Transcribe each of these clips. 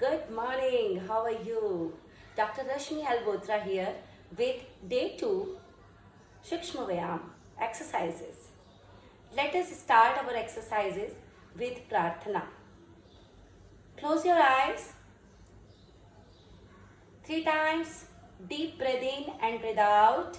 Good morning. How are you? Dr. Rashmi Albotra here with day 2 Shukshma Vyam exercises. Let us start our exercises with Prarthana. Close your eyes 3 times. Deep breath in and breathe out.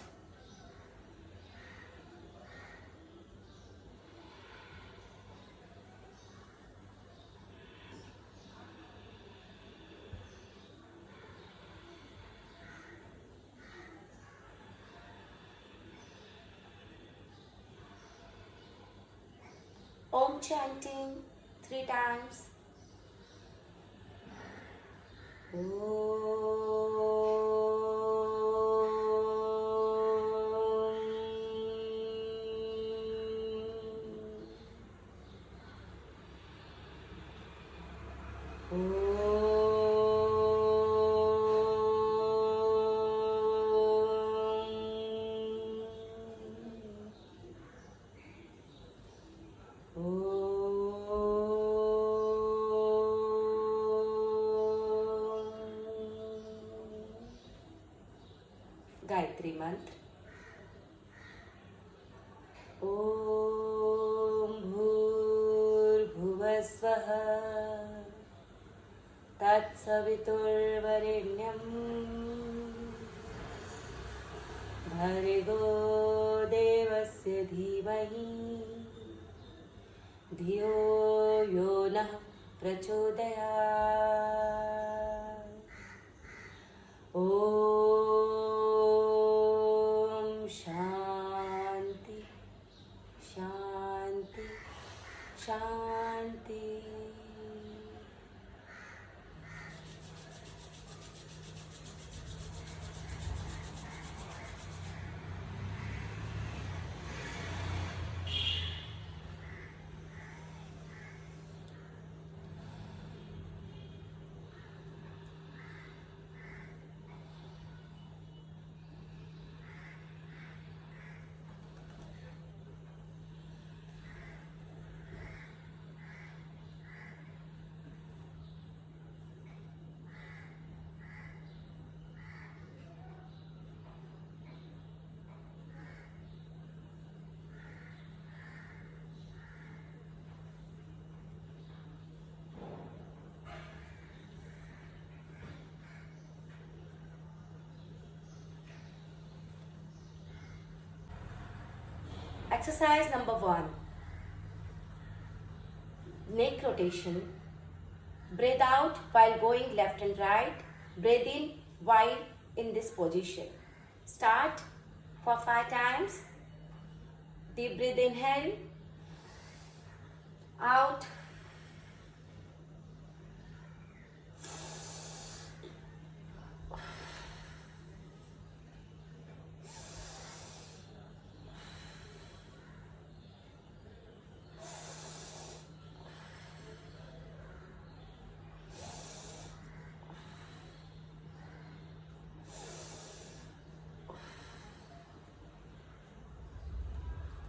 Om chanting 3 times. Gayatri Mantra. Om Bhurbhuvasvah Tatsaviturvarenyam Bhargo Devasya Dhimahi Dhiyo Yo Nah Prachodayat. Om Shanti Shanti Shanti. Exercise number 1. Neck rotation. Breathe out while going left and right. Breathe in while in this position. Start for 5 times. Deep breath, inhale. Out.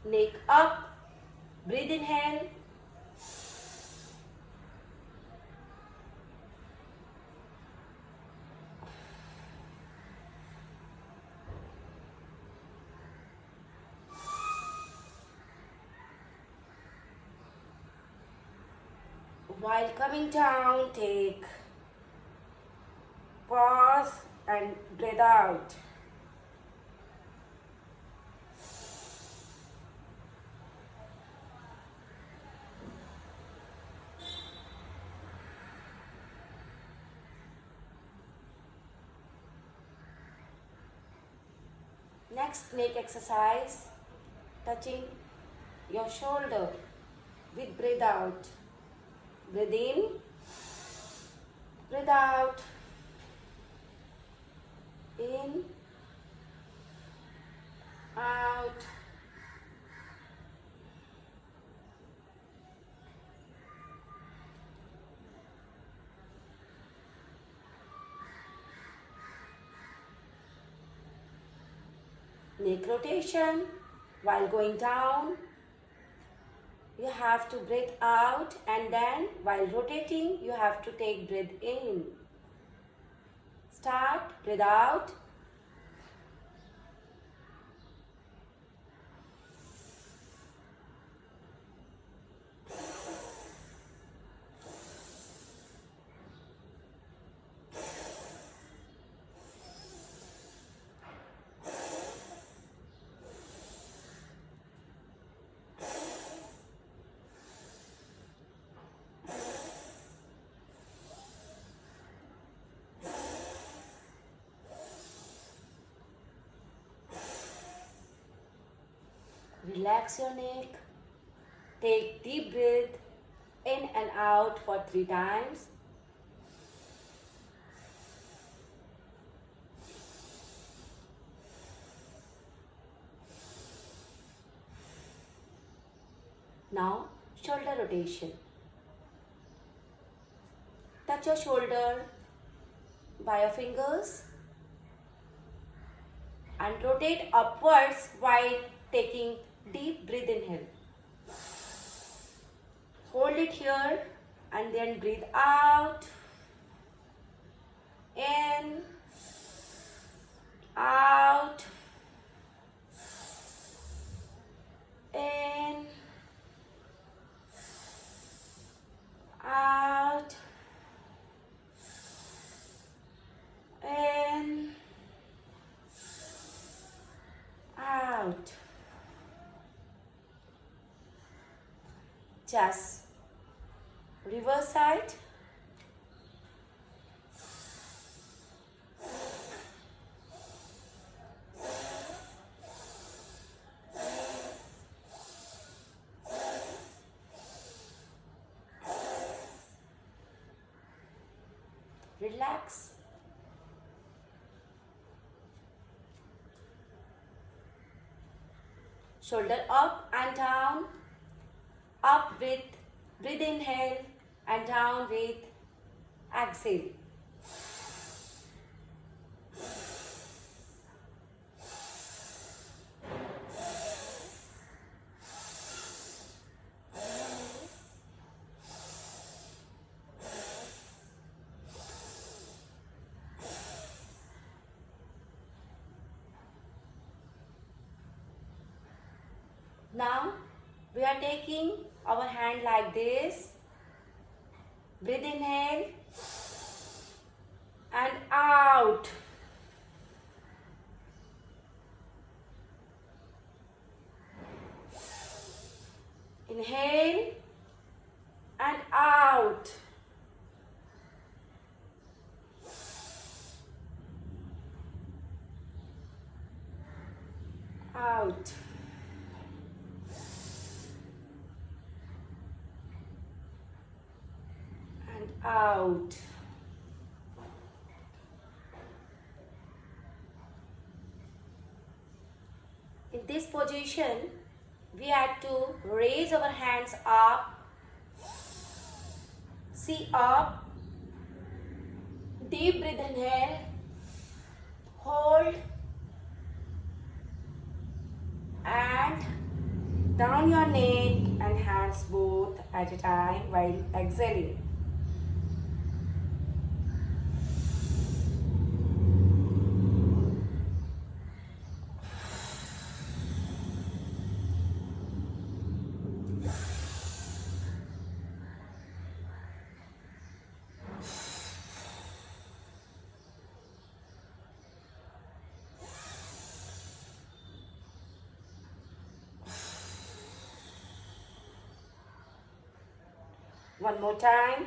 Neck up. Breathe, inhale. While coming down, take pause and breathe out. Next, neck exercise, touching your shoulder with breathe out. Breathe in, breathe out. In, out. Neck rotation while going down. you have to breathe out, and then while rotating you have to take breath in. Start, breathe out. Relax your neck. Take deep breath in and out for 3 times. Now, shoulder rotation. Touch your shoulder by your fingers and rotate upwards while taking deep breath inhale. Hold it here and then breathe out. In, out, in, out, in, out. Just reverse side. Relax. Shoulder up and down. Up with breathe inhale and down with exhale. Now we are taking our hand like this. Breathe inhale and out. Inhale and out. Out. And out. In this position, we have to raise our hands up. See up. Deep breath inhale. Hold. And down your neck and hands both at a time while exhaling. One more time.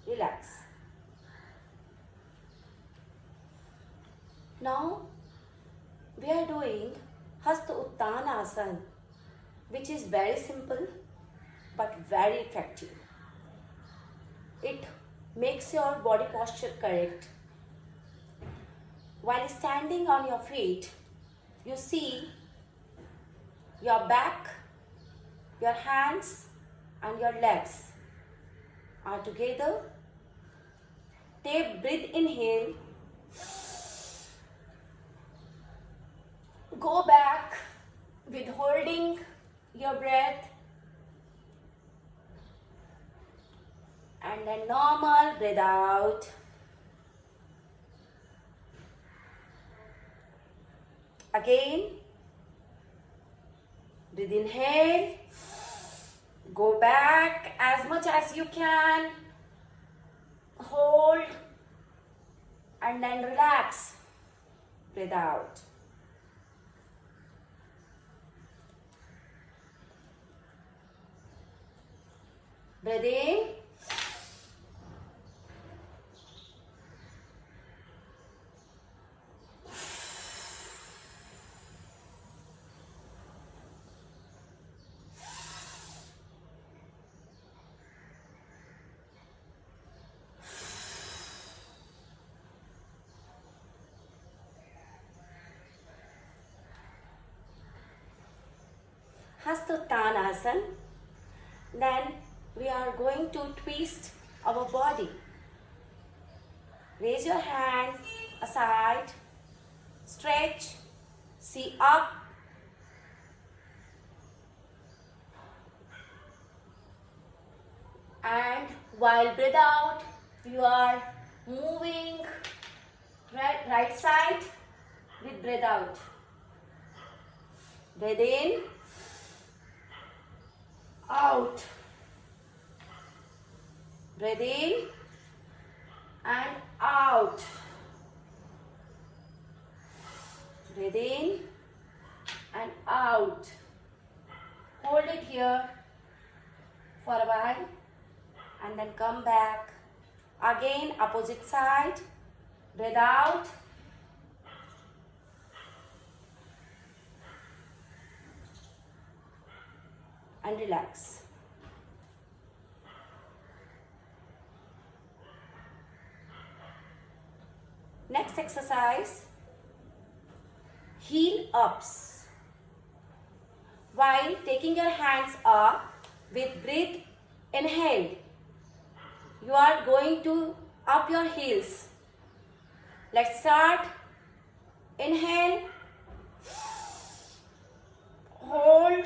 Relax. Now we are doing Hasta Uttanasana, which is very simple but very effective. It makes your body posture correct. While standing on your feet, you see your back, your hands and your legs are together. Take breathe inhale. Go back with holding your breath. And then normal breathe out. Again. Breathe inhale. Go back as much as you can. Hold. And then relax. Breathe out. Breathe in. Hastottanasana. Then we are going to twist our body. Raise your hand aside, stretch, see up. And while breathe out, you are moving right side with breathe out. Breathe in, out. Breathe in and out. Breathe in and out. Hold it here for a while and then come back. Again, opposite side. Breathe out. And relax. Next exercise, heel ups. While taking your hands up with breath, inhale. You are going to up your heels. Let's start. Inhale. Hold.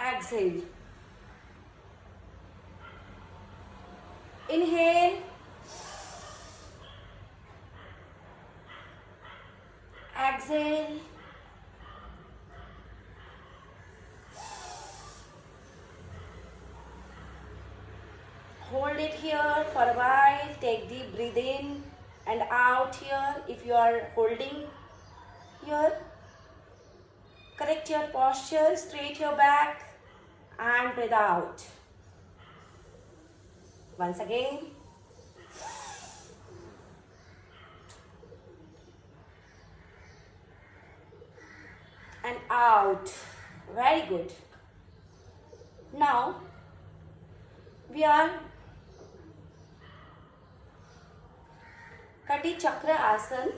Exhale. Inhale. Exhale. Hold it here for a while. Take deep breath in and out here. If you are holding here, correct your posture, straight your back and breathe out. Once again. And out. Very good. Now, we are Kati Chakra Asana.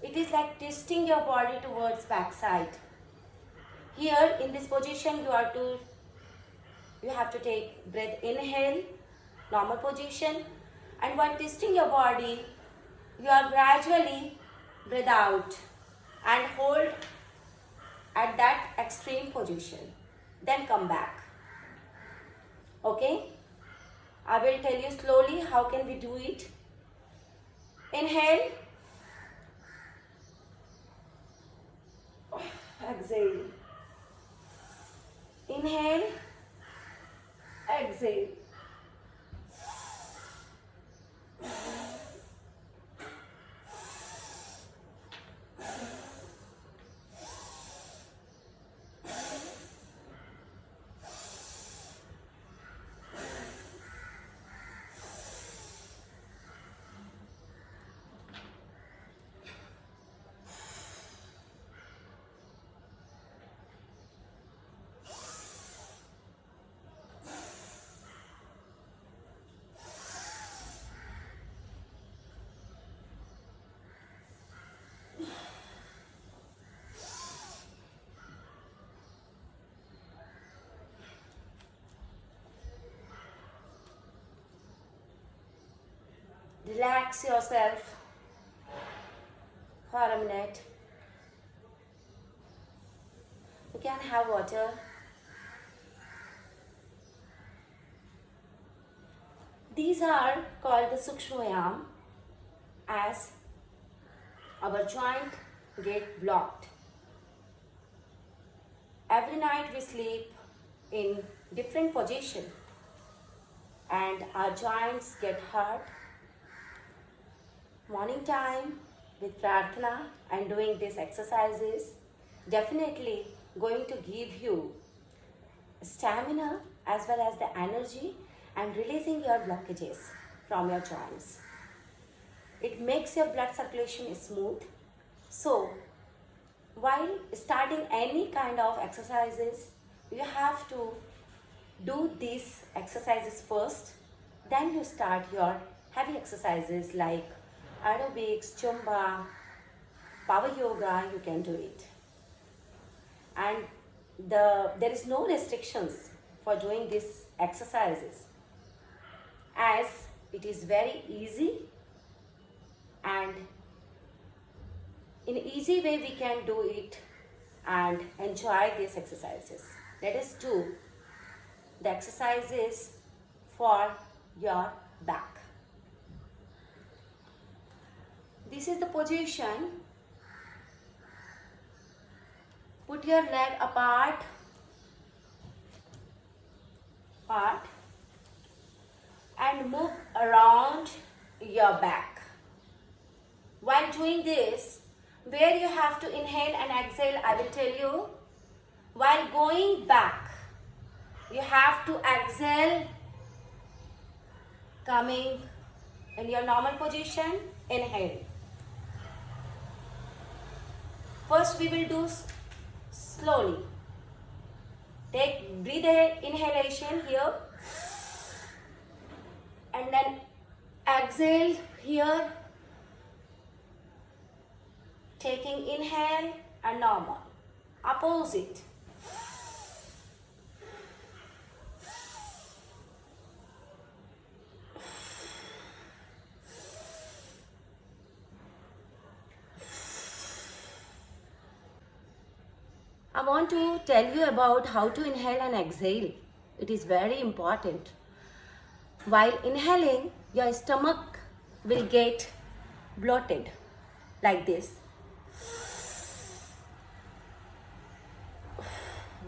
It is like twisting your body towards backside. Here in this position you have to take breath inhale, normal position, and while twisting your body, you are gradually breathe out and hold at that extreme position. Then come back. Okay? I will tell you slowly how can we do it. Inhale. Exhale. Inhale. Exhale. Relax yourself for a minute. You can have water. These are called the Sukshmayam, as our joint get blocked. Every night we sleep in different position and our joints get hurt. Morning time with prarthana and doing these exercises definitely going to give you stamina as well as the energy and releasing your blockages from your joints. It makes your blood circulation smooth. So while starting any kind of exercises, you have to do these exercises first, then you start your heavy exercises like aerobics, Zumba, power yoga, you can do it. And there is no restrictions for doing these exercises, as it is very easy, and in easy way we can do it and enjoy these exercises. Let us do the exercises for your back. This is the position. Put your leg apart and move around your back. While doing this, where you have to inhale and exhale, I will tell you. While going back, you have to exhale, coming in your normal position, inhale. First we will do slowly. Breathe inhalation here and then exhale here, taking inhale and normal. Opposite. I want to tell you about how to inhale and exhale. It is very important. While inhaling, your stomach will get bloated like this.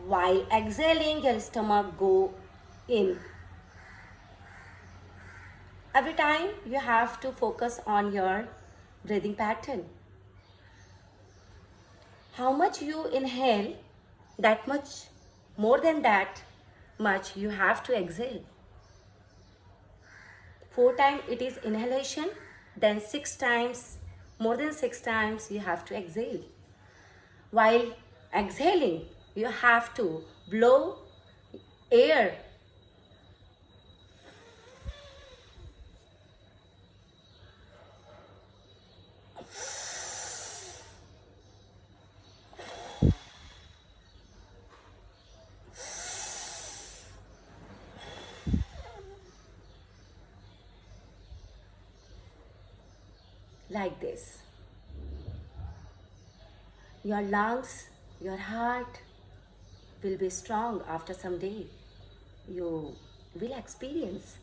While exhaling, your stomach go in. Every time you have to focus on your breathing pattern. How much you inhale, that much, more than that much you have to exhale. 4 times it is inhalation, then 6 times, more than 6 times you have to exhale. While exhaling, you have to blow air. Like this. Your lungs, your heart will be strong after some day. You will experience.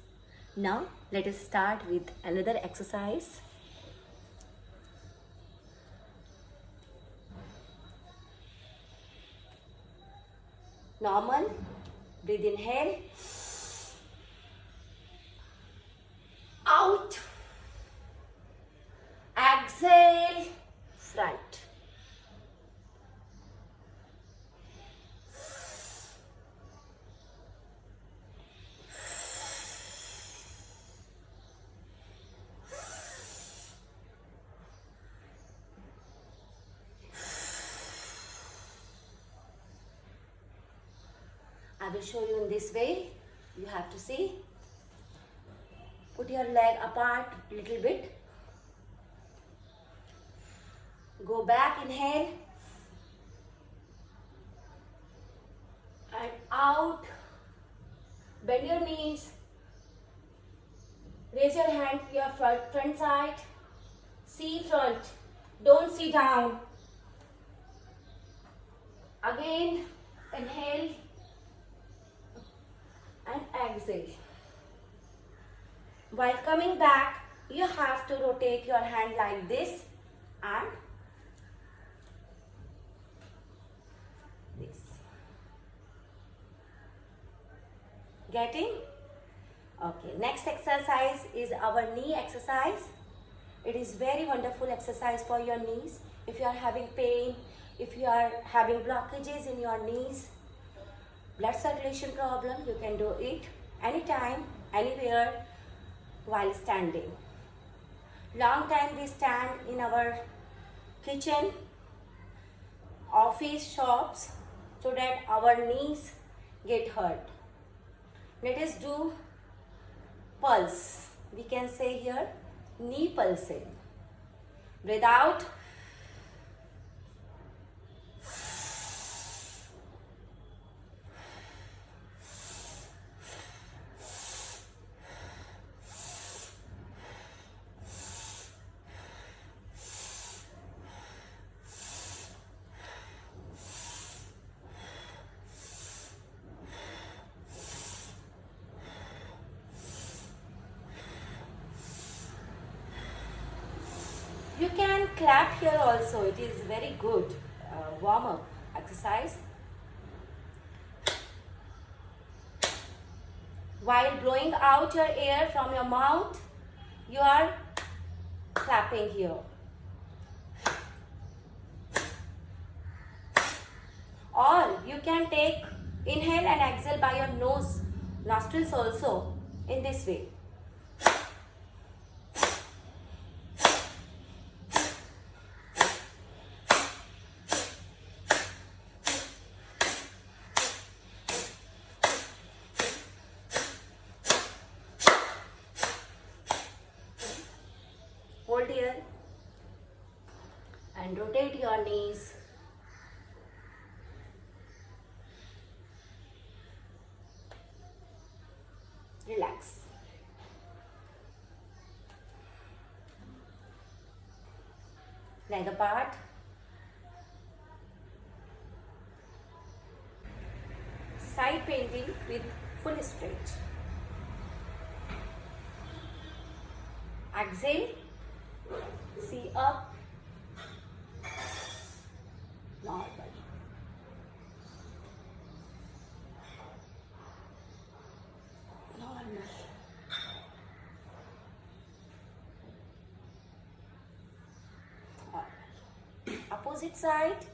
Now let us start with another exercise. Normal. Breathe inhale. Out. Exhale. Front. I will show you in this way. You have to see. Put your leg apart a little bit. Go back, inhale. And out. Bend your knees. Raise your hand, your front side. See front. Don't see down. Again, inhale and exhale. While coming back, you have to rotate your hand like this and this. Getting? Okay, next exercise is our knee exercise. It is very wonderful exercise for your knees. If you are having pain, if you are having blockages in your knees, blood circulation problem, you can do it anytime, anywhere while standing. Long time we stand in our kitchen, office, shops, so that our knees get hurt. Let us do pulse. We can say here knee pulsing. Breathe out. You can clap here also. It is very good warm-up exercise. While blowing out your air from your mouth, you are clapping here. Or you can take inhale and exhale by your nose, nostrils also in this way. Hold here and rotate your knees. Relax. Leg apart. Side bending with full stretch. Exhale. See up. Normal. Normal. Opposite side.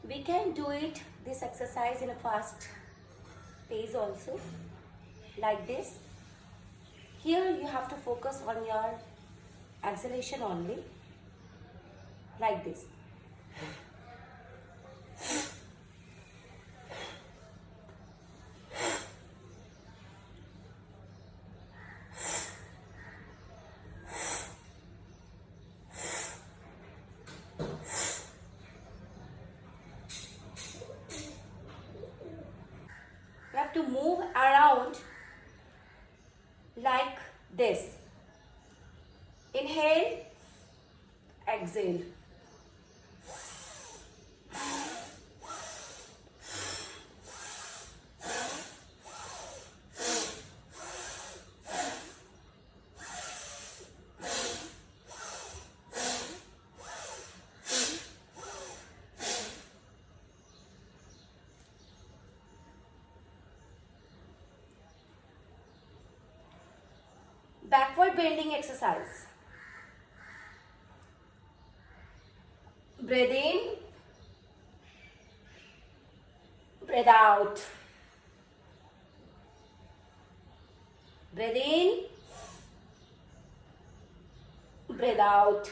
We can do it, this exercise in a fast pace also, like this. Here you have to focus on your exhalation only, like this. You have to move around like this. Inhale, exhale. Backward bending exercise. Breathe in, breathe out. Breathe in, breathe out.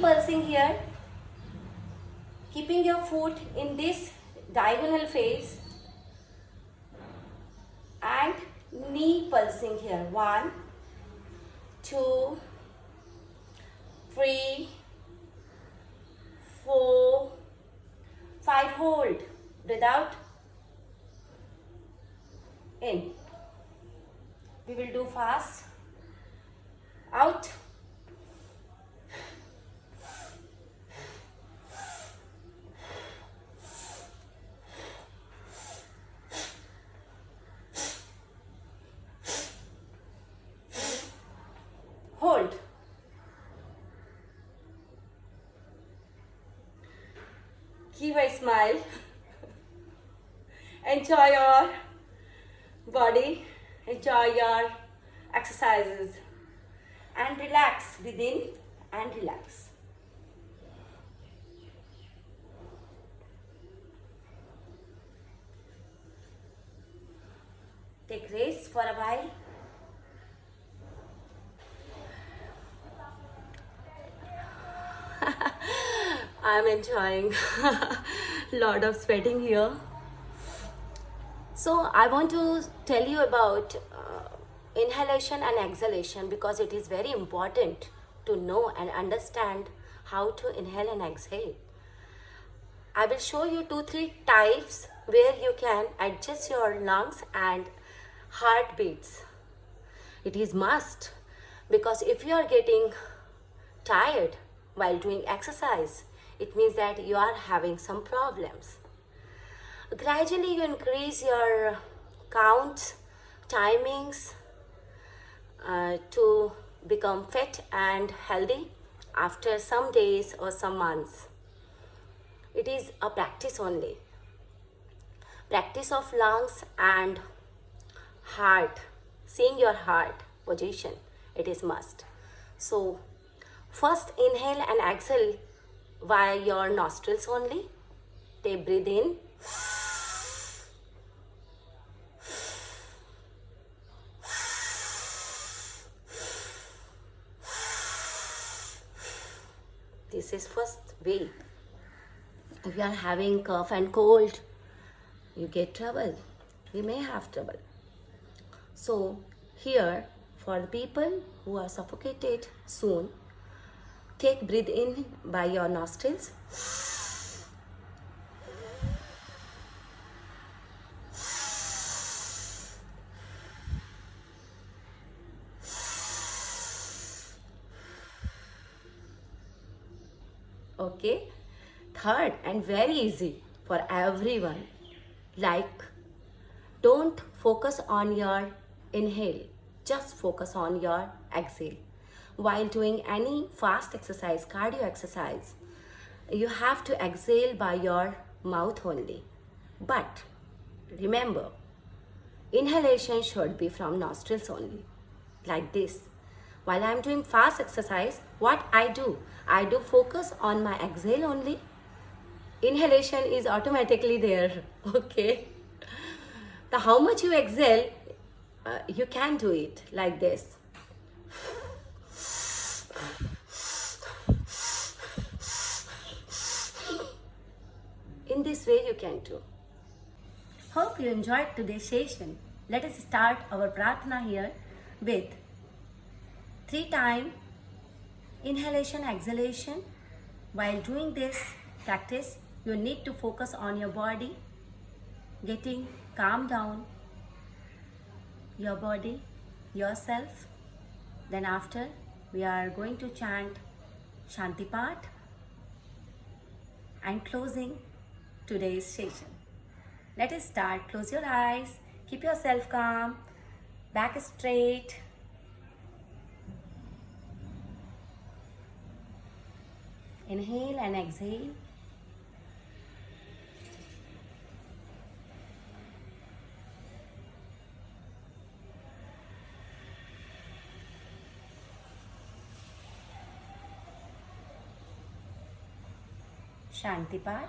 Keep pulsing here, keeping your foot in this diagonal phase, and knee pulsing here. 1, 2, 3, 4, 5. Hold. Breathe out. In. We will do fast. Out. Hold. Keep a smile. Enjoy your body, enjoy your exercises, and relax within and relax. Take rest for a while. I'm enjoying lot of sweating here. So I want to tell you about inhalation and exhalation, because it is very important to know and understand how to inhale and exhale. I will show you 2-3 types where you can adjust your lungs and heartbeats. It is must, because if you are getting tired while doing exercise, it means that you are having some problems. Gradually you increase your counts, timings to become fit and healthy after some days or some months. It is a practice only. Practice of lungs and heart, seeing your heart position, it is must. So first inhale and exhale via your nostrils only. Take breathe in. This is first way. If you are having cough and cold, you get trouble. We may have trouble. So here, for the people who are suffocated soon, take breathe in by your nostrils. Okay. Third, and very easy for everyone, like don't focus on your inhale, just focus on your exhale. While doing any fast exercise, cardio exercise, you have to exhale by your mouth only. But remember, inhalation should be from nostrils only, like this. While I am doing fast exercise, what I do focus on my exhale only. Inhalation is automatically there. Okay. The how much you exhale, you can do it like this. In this way you can do. Hope you enjoyed today's session. Let us start our pratna here with 3 times inhalation, exhalation. While doing this practice, you need to focus on your body, getting calm down, your body, yourself. Then after, we are going to chant Shanti Path and closing today's session. Let us start. Close your eyes, keep yourself calm, back straight. Inhale and exhale. Shanti Path.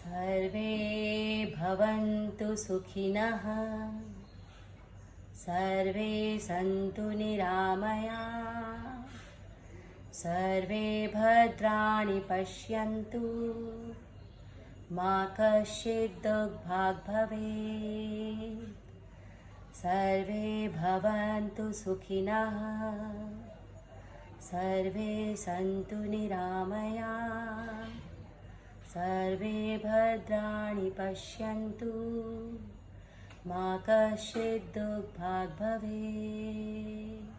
सर्वे भवन्तु सुखिनः, सर्वे सन्तु निरामया, सर्वे भद्राणि पश्यन्तु मा कश्चित् दुःखभाग् भवेत्। सर्वे भवन्तु सुखिनः सर्वे सन्तु निरामयाः। सर्वे भद्राणि पश्यन्तु मा कश्चित् दुःखभाग् भवेत्।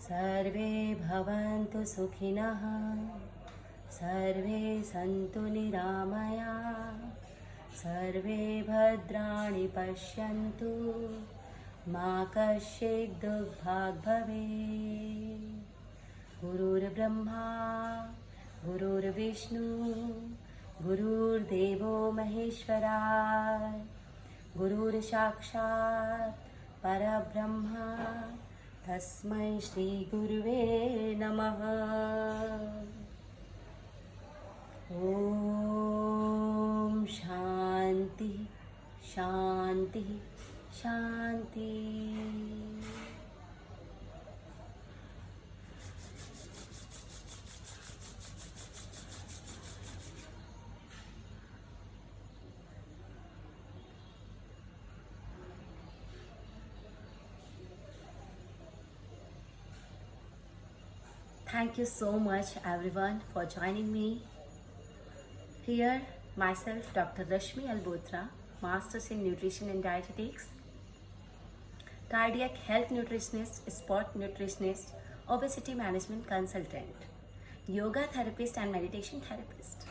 सर्वे भवन्तु सुखिनः सर्वे सन्तु निरामयाः। सर्वे भद्राणि पश्यन्तु मा कश्चित् दुःखभाग् भवेत्। गुरुर्ब्रह्मा गुरुर्विष्णु गुरुर्देवो महेश्वरा गुरुर्साक्षात् परब्रह्मा तस्मै श्रीगुरुवे नमः। ॐ शान्ति शान्ति शान्ति। Thank you so much everyone for joining me. Here, myself, Dr. Rashmi Albotra, Masters in Nutrition and Dietetics, Cardiac Health Nutritionist, Sport Nutritionist, Obesity Management Consultant, Yoga Therapist and Meditation Therapist.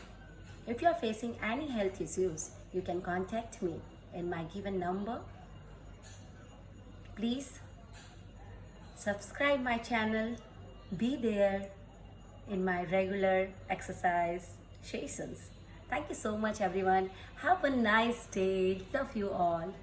If you are facing any health issues, you can contact me in my given number. Please subscribe my channel. Be there in my regular exercise sessions. Thank you so much everyone. Have a nice day. Love you all.